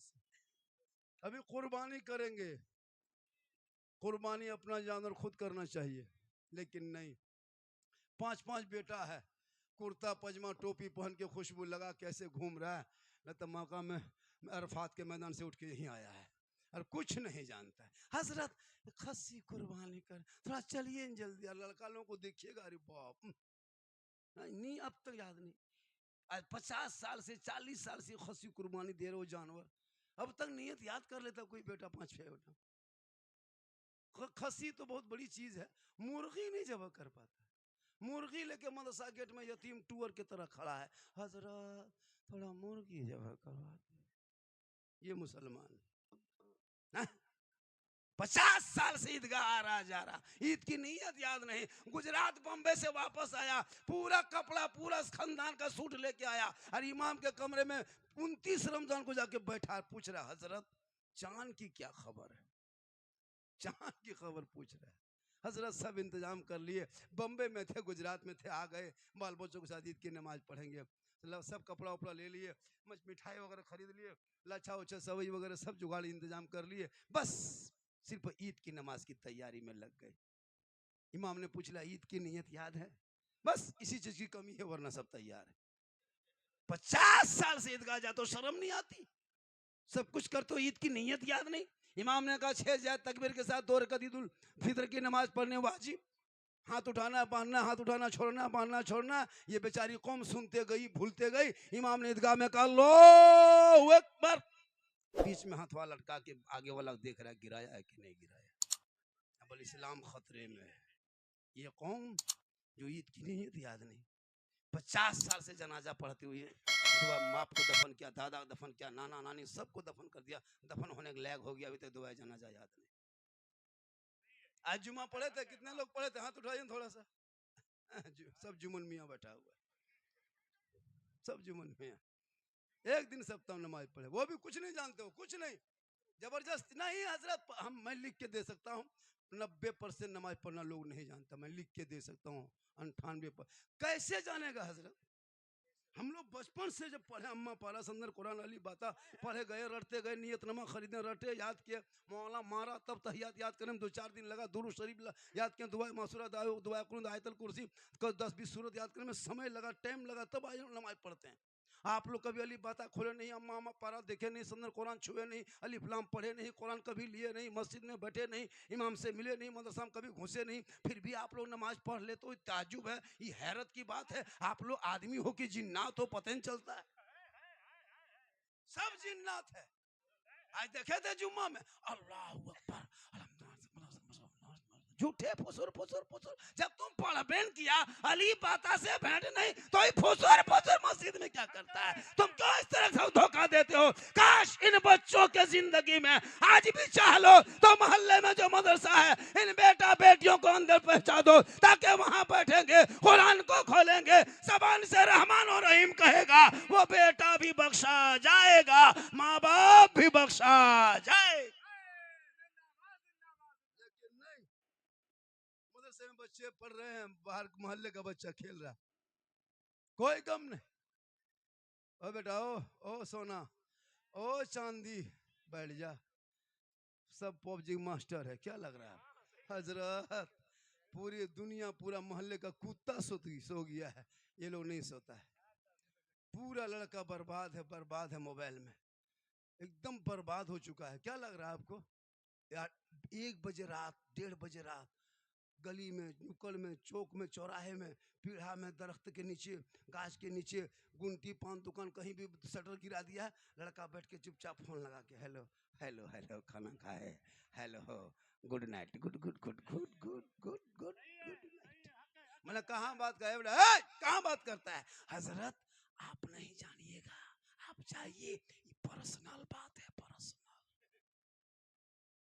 से। अभी कुर्बानी करेंगे, कुर्बानी अपना जानवर खुद करना चाहिए, लेकिन नहीं। 5-5 बेटा है, कुर्ता पजामा टोपी पहन के खुशबू लगा कैसे घूम रहा है, न तो मौका में अरफात के मैदान से उठ के यहीं आया है और कुछ नहीं जानता है। हजरत खस्सी कुर्बानी कर, थोड़ा चलिए जल्दी, लड़का लोगों को देखिएगा। अरे बाप, नहीं अब तक याद नहीं। आज 50 साल से 40 साल से खस्सी कुर्बानी दे रहे हो जानवर, अब तक नियत याद कर लेता कोई बेटा 5-6 बेटा। खस्सी तो बहुत बड़ी चीज है, मुर्गी नहीं जब कर पाता। मुर्गी लेके मदरसा गेट में यतीम टूअर की तरह खड़ा है, हजरत थोड़ा मुर्गी जब करवा दे। ये मुसलमान 50 साल से ईदगाह आ रहा जा रहा, ईद की नीयत याद नहीं। गुजरात बॉम्बे से वापस आया, पूरा कपड़ा पूरा खानदान का सूट लेके आया और इमाम के कमरे में 29 रमजान को जाके बैठा, पूछ रहा हजरत चांद की क्या खबर है, चांद की खबर पूछ रहा है। हजरत सब इंतजाम कर लिए, बम्बे में थे गुजरात में थे, आ गए, बाल बच्चों के साथ ईद की नमाज पढ़ेंगे, सब कपड़ा उपड़ा ले लिए, मिठाई वगैरह खरीद लिए, लच्छा उच्छा सवई वगैरह सब जुगाड़ इंतजाम कर लिए, बस सिर्फ ईद की नमाज की तैयारी में लग गए। इमाम ने पूछ लिया ईद की नीयत याद है, बस इसी चीज की कमी है वरना सब तैयार है। 50 साल से ईदगाह जाते हो शर्म नहीं आती, सब कुछ कर तो ईद की नीयत याद नहीं। इमाम ने कहा 6 जायद तकबीर के साथ 2 रकात ईद उल फितर की नमाज पढ़ने वाजिब, हाथ उठाना बांधना, हाथ उठाना छोड़ना, बांधना छोड़ना। ये बेचारी कौम सुनते गई भूलते गई। इमाम ने ईदगाह में कहा अल्लाहु अकबर, बीच में हाथ वाला लटका के आगे वाला देख रहा है गिराया है कि नहीं गिराया। अब इस्लाम खतरे में है। ये कौम जो ईद की नीयत याद नहीं, 50 साल से जनाजा पढ़ते हुए बाप को दफन किया, दादा दफन किया, नाना नानी सबको दफन कर दिया, दफन होने के लायक हो गया, अभी तक दुआ जनाजा याद नहीं। आज जुमा पढ़े थे, कितने लोग पढ़े थे, हाथ उठाइए थोड़ा सा। सब जुमन मियाँ बैठा हुआ है, सब जुमन मियाँ एक दिन सप्ताह नमाज पढ़े, वो भी कुछ नहीं जानते हो, कुछ नहीं, जबरदस्त नहीं। हजरत मैं लिख के दे सकता हूँ 90% नमाज पढ़ना लोग नहीं जानता, मैं लिख के दे सकता हूँ 98%। कैसे जानेगा हजरत, हम लोग बचपन से जब पढ़े, अम्मा पारा संदर कुरान अली बाता पढ़े गए, रटते गए, नियतनमा खरीदने रटे, याद किए, मौला मारा तब तहियात याद करने में 2-4 दिन लगा, दुरूद शरीफ याद किया, दुआ मासूरा दुआ कुरान आयतल कुर्सी 10-20 सूरत याद करने में समय लगा, टाइम लगा, तब आज नमाज पढ़ते हैं। आप लोग कभी अली बाता खोले नहीं, अम्मा अम्मा पारा देखे नहीं, संदर कुरान छुए नहीं, अली फलाम पढ़े नहीं, कुरान कभी लिए नहीं, मस्जिद में बैठे नहीं, इमाम से मिले नहीं, मदरसा में कभी घुसे नहीं, फिर भी आप लोग नमाज पढ़ ले तो ताज्जुब है, ये हैरत की बात है। आप लोग आदमी हो कि जिन्नात हो पता नहीं चलता है, सब जिन्नात है। आज देखे थे जुम्मा में अल्लाह अकबर, झूठे फुसुर फुसुर फुसुर। जब तुम पढ़ बैन किया अली बाता से भेंट नहीं तो ये फुसुर फुसुर मस्जिद में क्या करता है, तुम क्यों इस तरह से धोखा देते हो। काश इन बच्चों के जिंदगी में आज भी चाह लो तो मोहल्ले में जो मदरसा है इन बेटा बेटियों को अंदर पहुंचा दो, ताकि वहां बैठेंगे, कुरान को खोलेंगे, जबान से रहमान और रहीम कहेगा, वो बेटा भी बख्शा जाएगा, माँ बाप भी बख्शा जाएगा। में बच्चे पढ़ रहे हैं, बाहर मोहल्ले का बच्चा खेल रहा, कोई गम नहीं। ओ बेटा ओ सोना ओ चांदी बैठ जा, सब पबजी मास्टर है, क्या लग रहा है। हजरत पूरी दुनिया पूरा मोहल्ले का कुत्ता सो गया है, ये लोग नहीं सोता है। पूरा लड़का बर्बाद है, बर्बाद है, मोबाइल में एकदम बर्बाद हो चुका है। क्या लग रहा है आपको यार, 1 बजे रात 1:30 बजे रात गली में, नुक्कड़ में, चौक में, चौराहे में, पीढ़ा में, दरख्त के नीचे, गाछ के नीचे, गुंटी पान दुकान कहीं भी शटर गिरा दिया है, लड़का बैठ के चुपचाप फोन लगा के हेलो हेलो हेलो खाना खाए, hello good night, good good good good good good good good night. मैंने कहाँ बात का है, कहाँ बात करता है। हजरत आप नहीं जानिएगा, आप जाइए, ये पर्सनल बात है, पर्सनल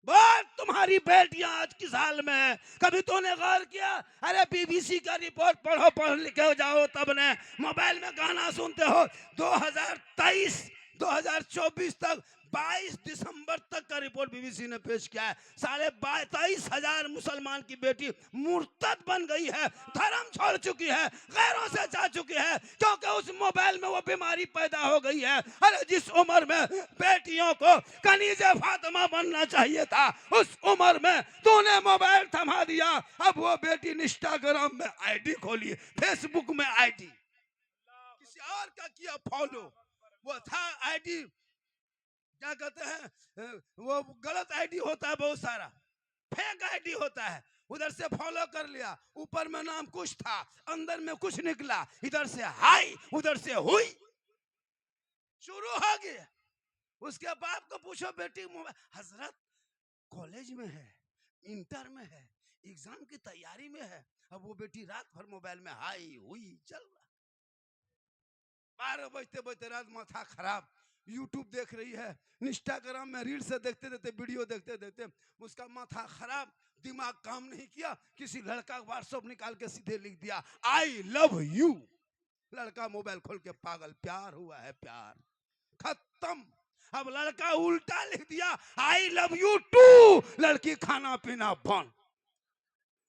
बात। तुम्हारी बेटियां आज किस हाल में है, कभी तूने गौर किया। अरे बीबीसी का रिपोर्ट पढ़ो, पढ़ लिखे जाओ, तब ने मोबाइल में गाना सुनते हो। 2023 2024 तक 22 दिसंबर तक का रिपोर्ट बीबीसी ने पेश किया है। 23,500 मुसलमान की बेटी मुर्तद बन गई है, धर्म छोड़ चुकी है, गैरों से जा चुकी है, क्योंकि उस मोबाइल में वो बीमारी पैदा हो गई है। अरे जिस उम्र में बेटियों को कनीजे फातिमा बनना चाहिए था, उस उम्र में तूने मोबाइल थमा दिया। अब वो बेटी इंस्टाग्राम में आईडी खोली, फेसबुक में आईडी, किसी और का किया फॉलो। वो था आईडी, क्या कहते हैं, वो गलत आईडी होता है, बहुत सारा फेक आईडी होता है, उधर से फॉलो कर लिया, ऊपर में नाम कुछ था, अंदर में कुछ निकला, इधर से हाई उधर से हुई, शुरू हो गया। उसके बाप को पूछो बेटी हजरत कॉलेज में है, इंटर में है, एग्जाम की तैयारी में है, अब वो बेटी रात भर मोबाइल में हाई हुई चल रहा। 12 बजते बजते रात माथा खराब, यूट्यूब देख रही है, इंस्टाग्राम में रील से देखते देखते, वीडियो देखते देखते उसका माथा खराब, दिमाग काम नहीं किया, किसी लड़का व्हाट्सएप निकाल के सीधे लिख दिया आई लव यू। लड़का मोबाइल खोल के पागल, प्यार हुआ है, प्यार खत्म। अब लड़का उल्टा लिख दिया आई लव यू टू, लड़की खाना पीना बंद।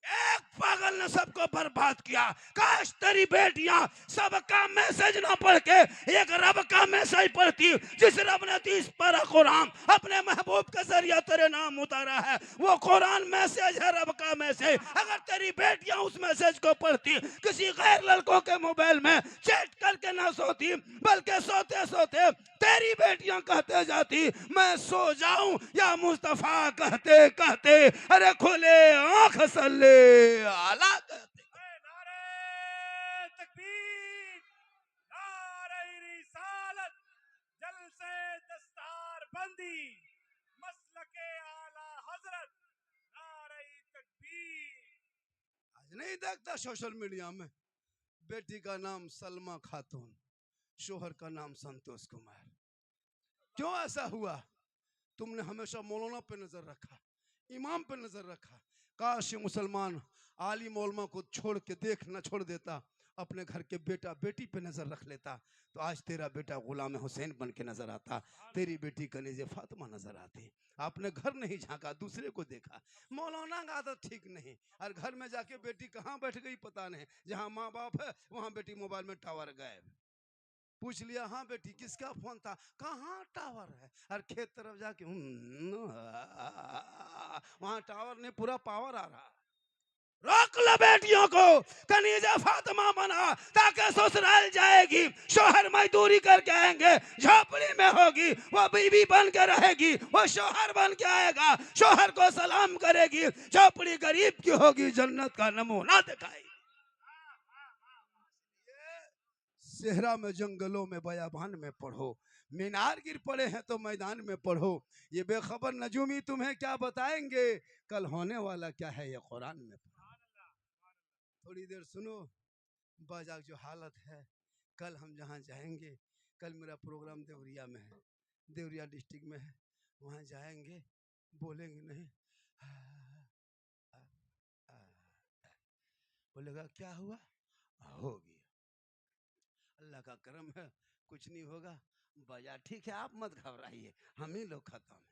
एक पागल ने सबको बर्बाद किया। काश तेरी बेटियां सबका मैसेज ना पढ़ के एक रब का मैसेज पढ़ती, जिस रब ने 30 पारा कुरान अपने महबूब के जरिए तेरे नाम उतारा है, वो कुरान मैसेज है, रब का मैसेज। अगर तेरी बेटियां उस मैसेज को पढ़ती, किसी गैर लड़कों के मोबाइल में चैट करके ना सोती, बल्कि सोते सोते तेरी बेटियां कहते जाती मैं सो जाऊं या मुस्तफा कहते कहते अरे खुले आंख सल्ले आला कहते। नारे तकबीर, नारे रिसालत, जलसे दस्तार बंदी, मसलके आला हजरत, नारे तकबीर। आज नहीं देखता सोशल मीडिया में बेटी का नाम सलमा खातून, शोहर का नाम संतोष कुमार। क्यों ऐसा हुआ? तुमने हमेशा मौलाना पे नजर रखा, इमाम पे नजर रखा। काश ये मुसलमान आलिम उलमा को छोड़ के देख न छोड़ देता, अपने घर के बेटा बेटी पे नजर रख लेता, तो आज तेरा बेटा गुलाम हुसैन बन के नजर आता, तेरी बेटी कनीजे फातिमा नजर आती। आपने घर नहीं झांका, दूसरे को देखा। मौलाना का आदत ठीक नहीं, और घर में जाके बेटी कहाँ बैठ गई पता नहीं, जहाँ माँ बाप है वहाँ बेटी मोबाइल में टावर गायब। पूछ लिया हाँ बेटी किसका फोन था, कहाँ टावर है, और खेत तरफ जाके वहां टावर नहीं, पूरा पावर आ रहा। रोक लो बेटियों को, कनीजा फातिमा बना, ताकि ससुराल जाएगी, शोहर मजदूरी करके आएंगे, झोपड़ी में होगी, वो बीवी बन के रहेगी, वो शोहर बन के आएगा, शोहर को सलाम करेगी, झोपड़ी गरीब की होगी, जन्नत का नमूना दिखाएगी। सेहरा में, जंगलों में, बयाबान में पढ़ो, मीनार गिर पड़े हैं तो मैदान में पढ़ो, ये बेखबर नजूमी तुम्हें क्या बताएंगे, कल होने वाला क्या है ये कुरान में पढ़ो। थोड़ी देर सुनो, बाजाक जो हालत है, कल हम जहाँ जाएंगे, कल मेरा प्रोग्राम देवरिया में है, देवरिया डिस्ट्रिक्ट में है, वहाँ जाएंगे, बोलेंगे नहीं, बोलेगा क्या हुआ, हो गया, अल्लाह का करम है, कुछ नहीं होगा, बाजार ठीक है, आप मत घबराइए, हम ही लोग खत्म है,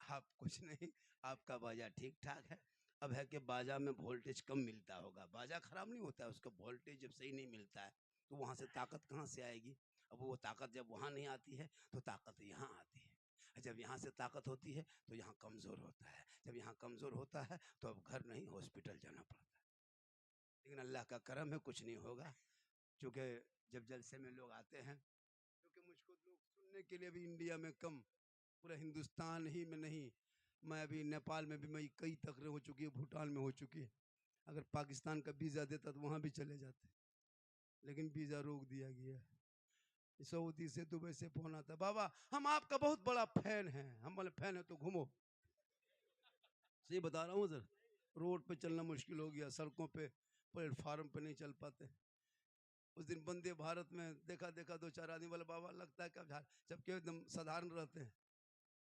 आप कुछ नहीं, आपका बाजार ठीक ठाक है। अब है कि बाजा में वोल्टेज कम मिलता होगा, बाजा खराब नहीं होता है, उसका वोल्टेज जब सही नहीं मिलता है तो वहाँ से ताकत कहाँ से आएगी। अब वो ताकत जब वहाँ नहीं आती है तो ताकत यहाँ आती है, जब यहाँ से ताकत होती है तो यहाँ कमज़ोर होता है, जब यहाँ कमज़ोर होता है तो अब घर नहीं हॉस्पिटल जाना पड़ता है। लेकिन अल्लाह का करम है, कुछ नहीं होगा, क्योंकि जब जलसे में लोग आते हैं, क्योंकि मुझको लोग सुनने के लिए भी इंडिया में कम, पूरा हिंदुस्तान ही में नहीं, मैं अभी नेपाल में भी मैं कई तकरीरें हो चुकी है, भूटान में हो चुकी है, अगर पाकिस्तान का वीज़ा देता तो वहाँ भी चले जाते, लेकिन वीज़ा रोक दिया गया। सऊदी से, दुबई से फोन आता, बाबा हम आपका बहुत बड़ा फैन हैं, हम बोले फैन है तो घूमो। सही बता रहा हूँ सर, रोड पे चलना मुश्किल हो गया, सड़कों पे, प्लेटफार्म पे नहीं चल पाते। उस दिन वंदे भारत में देखा देखा 2-4 आदमी वाला, बाबा लगता है क्या, जबकि एकदम साधारण रहते हैं,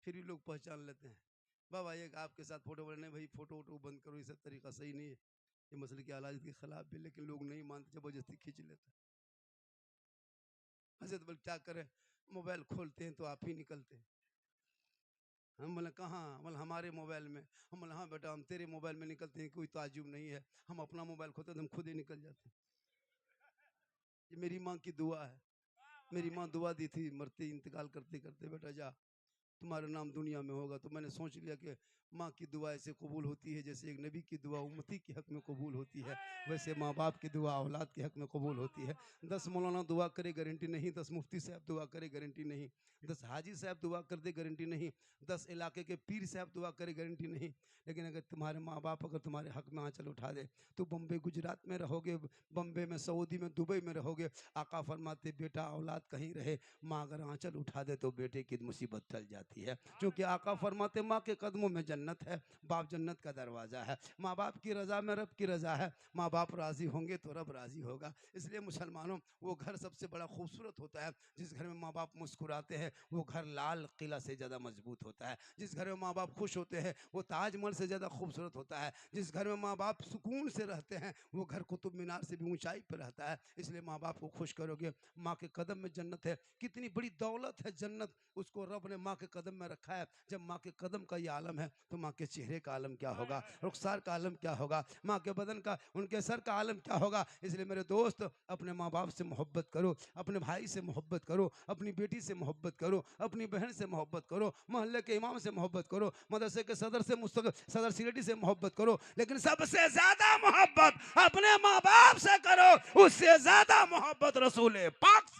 फिर भी लोग पहचान लेते हैं, बाबा ये आपके साथ फोटो बनने, भाई फोटो वोटो बंद करो, ये सब तरीका सही नहीं है, ये मसले की आलाज के खिलाफ भी, लेकिन लोग नहीं मानते, जबरदस्ती खींच लेते। हजरत बल क्या करें, मोबाइल खोलते हैं तो आप ही निकलते हैं। हम बोले कहाँ? बोले हमारे मोबाइल में। हम बोले हाँ बेटा, हम तेरे मोबाइल में निकलते हैं, कोई ताज्जुब नहीं है। हम अपना मोबाइल खोलते हैं तो हम खुद ही निकल जाते हैं। ये मेरी माँ की दुआ है। मेरी माँ दुआ दी थी मरते इंतकाल करते करते, बेटा जा, तुम्हारा नाम दुनिया में होगा। तो मैंने सोच लिया कि माँ की दुआ ऐसे कबूल होती है जैसे एक नबी की दुआ उम्मती के हक में कबूल होती है, वैसे माँ बाप की दुआ औलाद के हक में कबूल होती है। 10 मौलाना दुआ करे गारंटी नहीं, 10 मुफ्ती साहब दुआ करे गारंटी नहीं, 10 हाजी साहब दुआ कर दे गारंटी नहीं, 10 इलाके के पीर साहब दुआ करे गारंटी नहीं। लेकिन अगर तुम्हारे माँ बाप अगर तुम्हारे हक में आंचल उठा दे, तो बम्बे गुजरात में रहोगे, बम्बे में, सऊदी में, दुबई में रहोगे, आका फरमाते बेटा औलाद कहीं रहे, माँ अगर आंचल उठा दे तो बेटे की मुसीबत टल जाती है। क्योंकि आका फरमाते माँ के कदमों में जन्नत है, बाप जन्नत का दरवाज़ा है। माँ बाप की रज़ा में रब की रज़ा है, माँ बाप राज़ी होंगे तो रब राज़ी होगा। इसलिए मुसलमानों, वो घर सबसे बड़ा खूबसूरत होता है जिस घर में माँ बाप मुस्कुराते हैं, वो घर लाल किला से ज़्यादा मजबूत होता है। जिस घर में माँ बाप खुश होते हैं वो ताजमहल से ज़्यादा खूबसूरत होता है। जिस घर में माँ बाप सुकून से रहते हैं वो घर कुतुब मीनार से भी ऊंचाई पर रहता है। इसलिए माँ बाप को खुश करोगे, माँ के कदम में जन्नत है। कितनी बड़ी दौलत है जन्नत, उसको रब ने माँ के कदम में रखा है। जब माँ के कदम का ये आलम है तो माँ के चेहरे का आलम क्या होगा, रुखसार का आलम क्या होगा, माँ के बदन का, उनके सर का आलम क्या होगा। इसलिए मेरे दोस्त, अपने माँ बाप से मोहब्बत करो, अपने भाई से मोहब्बत करो, अपनी बेटी से मोहब्बत करो, अपनी बहन से मोहब्बत करो, मोहल्ले के इमाम से मोहब्बत करो, मदरसे के सदर से, सदर सिलेटी से मोहब्बत करो। लेकिन सबसे ज्यादा मोहब्बत अपने माँ बाप से करो, उससे ज्यादा मोहब्बत रसूल पाक से